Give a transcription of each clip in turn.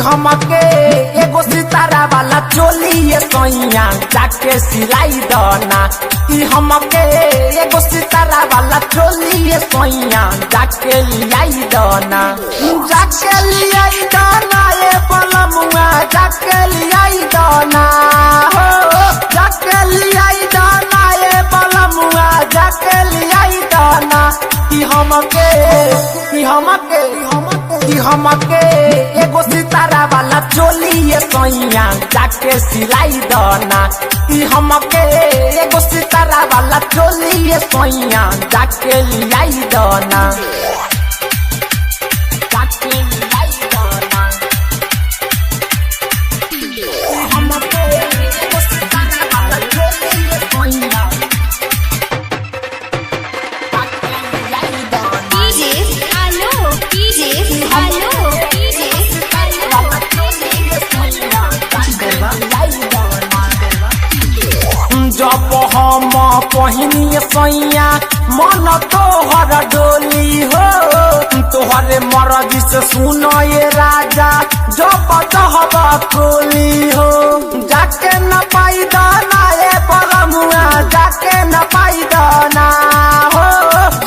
हमके एगो सितारा वाला चोली ये सोइया जाके सिलाई दना। हमके एगो सितारा वाला चोली ये सोइया जाके लियाई दना। जाके लियाई दना ये पलमुआ जाके लियाई दना हो। जाके लियाई दना ये पलमुआ जाके लियाई दना। हमके एगो सितारा वाला चोली ये सोइया जाके सिलाई दना। हमके एगो सितारा वाला चोली ये सोइया जाके लियाई दना। जाके लियाई दना। हमके एगो सितारा वाला चोली ये सोइया जब हम पहिनी सैया मन तोहर डोली हो। तोहरे मर्जी से सुनो ये राजा जब चाहब खोली हो। जाके न पाई दाना ये बरमुआ जाके न पाई दाना हो।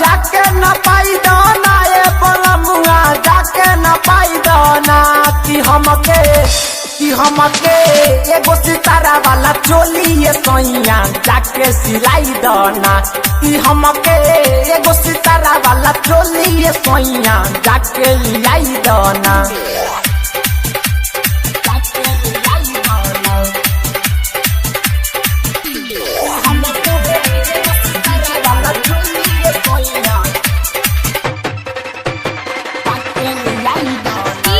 जाके न पाई दाना ये बरमुआ जाके न पाई दाना। हमके एगो सितारा वाला चोली ये सोइया जाके सिलाई दना। हमके एगो सितारा वाला चोली ये सोइया जाके लियाई दना। जाके लियाई दना। हमके एगो सितारा वाला चोली ये सोइया जाके लियाई दना।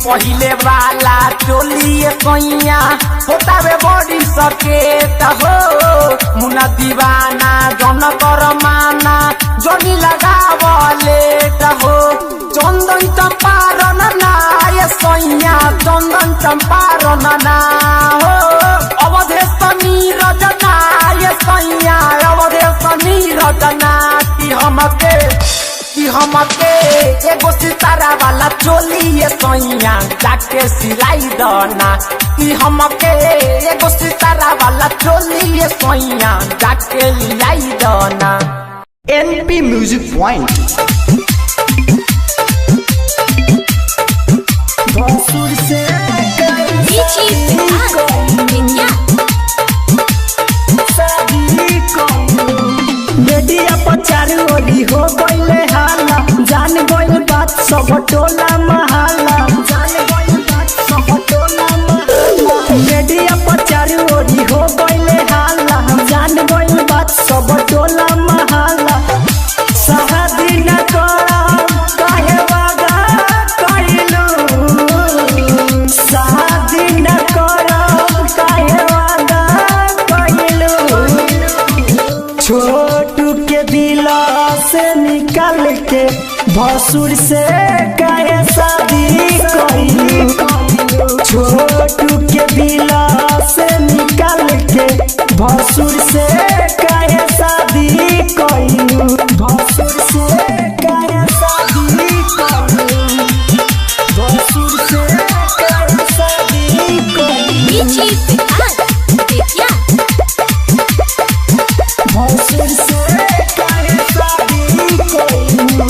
पहिले वाला चोली सोइया होतावे बड़ी सकेत हो। मुना दीवाना जन कर माना जनी लगावलेट हो। चंदन चंपारण ना ये सोइया चंदन चंपारण ना हो। अवधेश नीरज ना ये सोइया अवधेश नीरज ना। हमके एगो सितारा वाला चोली ये सोइया जाके सिलाई दना। हमके एगो सितारा वाला चोली ये सोइया जाके लियाई दना। NP Music Point। हो गइले हाला जान गइल बात सब टोला महला। जान गइल बात सब टोला महला। मीडिया पर चारू ओरी हो गइले हाला जान गइल बात सब टोला महला। शादी न करब काहे वादा कइलू। शादी न करब काहे वादा कइलू। छोटू के दिला से निकाल के भसुर से काहे शादी कइलू। छोटू के दिला से निकाल के भसुर से काहे शादी कइलू। भसुर से काहे शादी कइलू। भसुर से काहे शादी कइलू। भसुर से काहे शादी कइलू।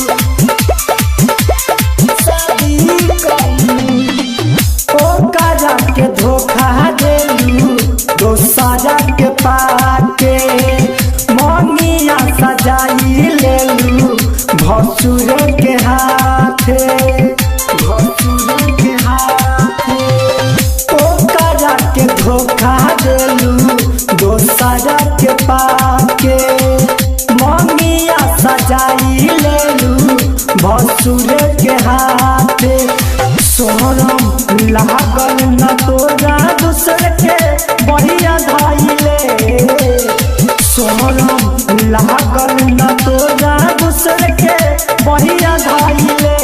शरम लागल न तोरा दूसर के बढ़िया धैले शरम लागल न तोरा दूसर के बढ़िया धैले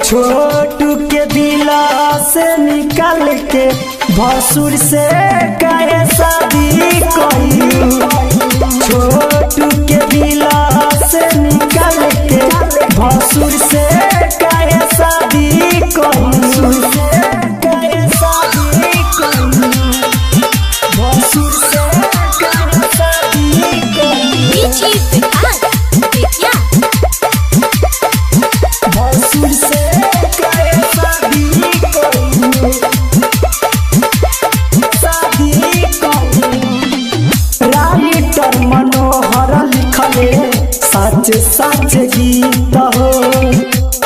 छोटू के दिला से निकाल के भसुर से काहे शादी कइलू छोटू के दिला से निकाल के भसुर से काहे शादी कइलू काहे शादी कइलू भसुर से काहे शादी कइलू भसुर से काहे शादी कइलू राइटर मनोहर लिखले सच सच गीत हो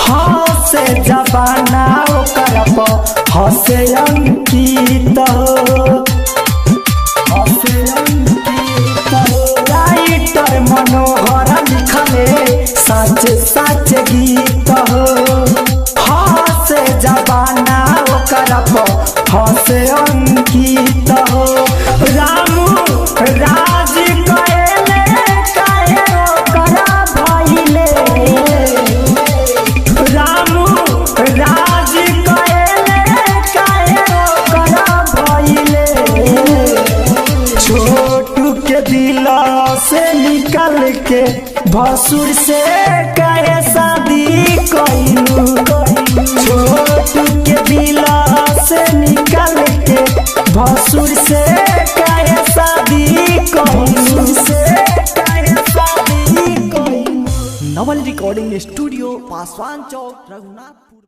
हसे जबाना ओकर पर हसे अंकित हो हसे अंकित हो राइटर मनोहर लिखले सच सच गीत हो हसे जबाना ओकर पर हसे अंकित हो रामू राज कहेले काहे ओकरा भइले रामू राज कहेले काहे ओकरा भइले छोटू के दिला से निकाल के भसुर से काहे शादी कइलू छोटू के दिला से निकाल के भसुर से काहे शादी कइलू से काहे शादी कइलू नवल रिकॉर्डिंग स्टूडियो पासवान चौक रघुनाथपुर।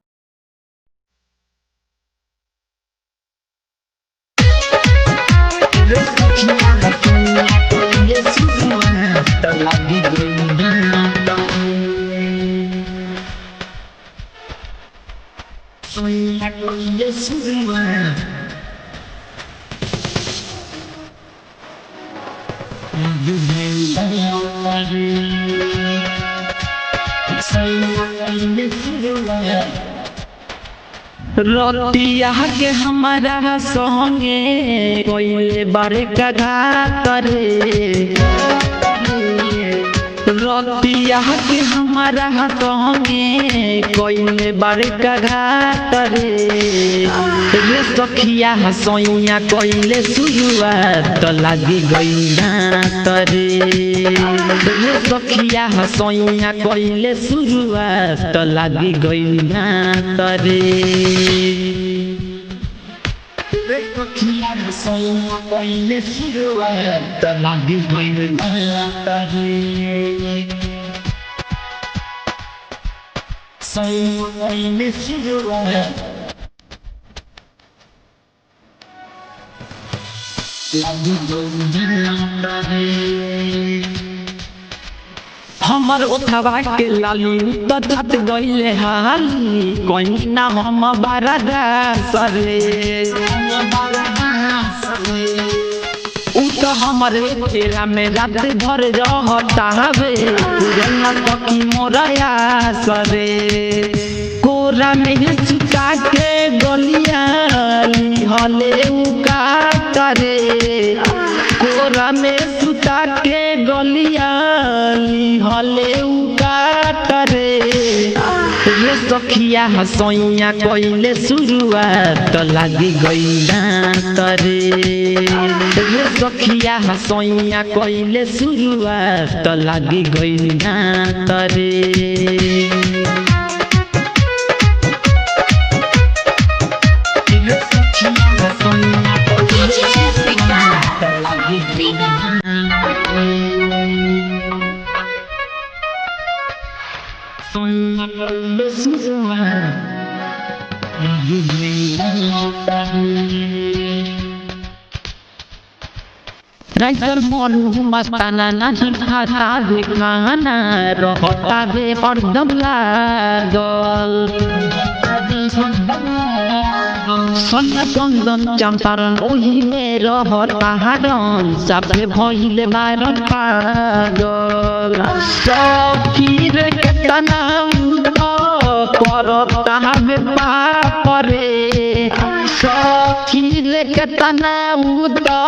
रोटिया के हमारा संगे कोई बारे का घात रे रोटिया के हमारा संगे कोई बारे का घात रे सखिया हसैया कोइले सुयुआ तो लगी गई दांत रे सखिया हसैया कोइले सुयुआ तो लगी गई दांत रे सखिया हसैया कोइले सुयुआ तो लगी गई दांत रे सैया सुयुआ हमर उठवा के लाली तत गइले हाली कोई ना हम बारादा सरे उ तो हमर तेरा में रात भर रहता हवे पुरना सखी मोरया सरे कोरा में चुका के गलिया हले उका करे कोरा में सुता के गलिया हले उका करे रे सखिया हसैया कोइले शुरुआत लगी गई दांत रे सखिया हसैया कोइले शुरुआत लगी गई दांत रे राइटर मन मस्ताना नहीं खाता दिखाना रहता बे और दम लागल सोना कंदन चंपारण ओही में रहता हरन सबे भइले बारन पागल सखी रे केतना करता हवे पाप रे सखी लेके तना उदा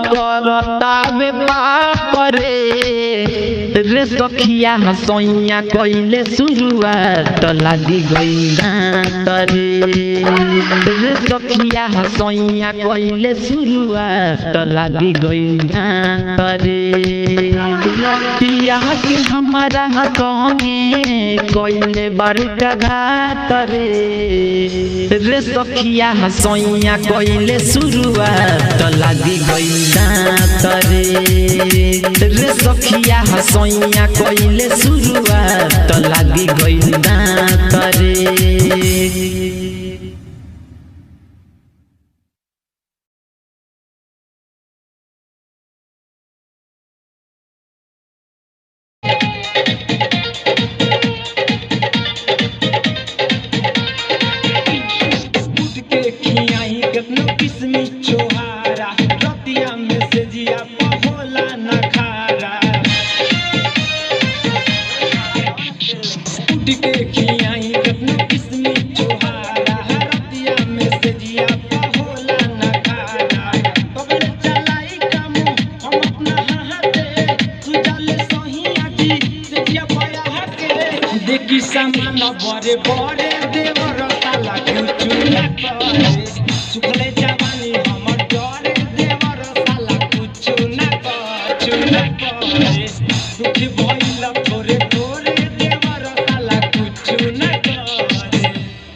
करता हवे पाप रे सखिया हसैया कइले शुरुआत लागी गई दांत रे सखिया हसैया कइले शुरुआत लागी गई दांत रे पिया के हमारा संगे कइले बड़का घात रे सखिया हसैया कइले शुरुआत लागी गई दांत रे सखिया हसैया कइले शुरुआत लागी गई दांत रे। देखी सामान बड़े बड़े